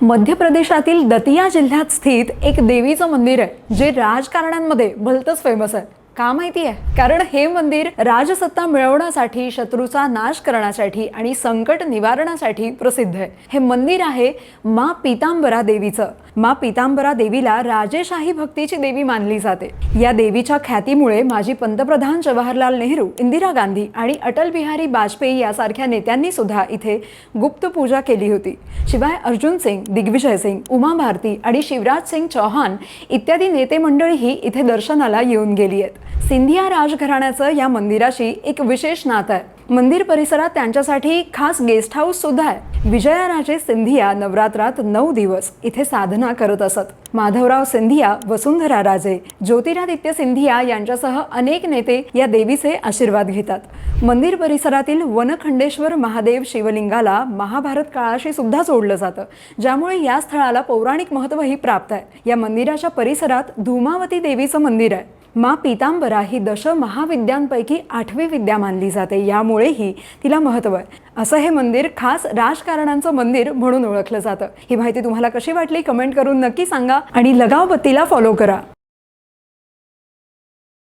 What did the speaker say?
मध्य प्रदेशातील दतिया जिल्ह्यात स्थित एक देवीचं मंदिर आहे जे राजकारण्यांमध्ये भलतंच फेमस आहे। का माहिती आहे? कारण हे मंदिर राजसत्ता मिळवण्यासाठी, शत्रूचा नाश करण्यासाठी आणि संकट निवारणासाठी प्रसिद्ध आहे। हे मंदिर आहे माँ पीतांबरा देवीचं। माँ पीतांबरा देवीला राजेशाही भक्तीची देवी मानली जाते। या देवीच्या ख्यातीमुळे माजी पंतप्रधान जवाहरलाल नेहरू, इंदिरा गांधी आणि अटल बिहारी वाजपेयी यासारख्या नेत्यांनी सुद्धा इथे गुप्त पूजा केली होती। शिवाय अर्जुन सिंग, दिग्विजय सिंग, उमा भारती आणि शिवराज सिंग चौहान इत्यादी नेते मंडळीही इथे दर्शनाला येऊन गेली आहेत। सिंधिया राजघराण्याचं या मंदिराशी एक विशेष नातं आहे। मंदिर परिसरात त्यांच्यासाठी खास गेस्ट हाऊस सुद्धा आहे। विजयाराजे सिंधिया नवरात्रात 9 दिवस इथे साधना करत असत। माधवराव सिंधिया, वसुंधरा राजे, ज्योतिरादित्य सिंधिया यांच्यासह अनेक नेते या देवीचे आशीर्वाद घेतात। मंदिर परिसरातील वनखंडेश्वर महादेव शिवलिंगाला महाभारत काळाशी सुद्धा जोडलं जातं, ज्यामुळे या स्थळाला पौराणिक महत्त्वही प्राप्त आहे। या मंदिराच्या परिसरात धूमावती देवीचं मंदिर आहे। माँ पीतांबरा ही दशमहाविद्यांपैकी 8वी विद्या मानली जाते, यामुळेही तिला महत्त्व आहे। असं हे मंदिर खास राजकारणांचं मंदिर म्हणून ओळखलं जातं। ही माहिती तुम्हाला कशी वाटली कमेंट करून नक्की सांगा आणि लगाव बत्तीला फॉलो करा।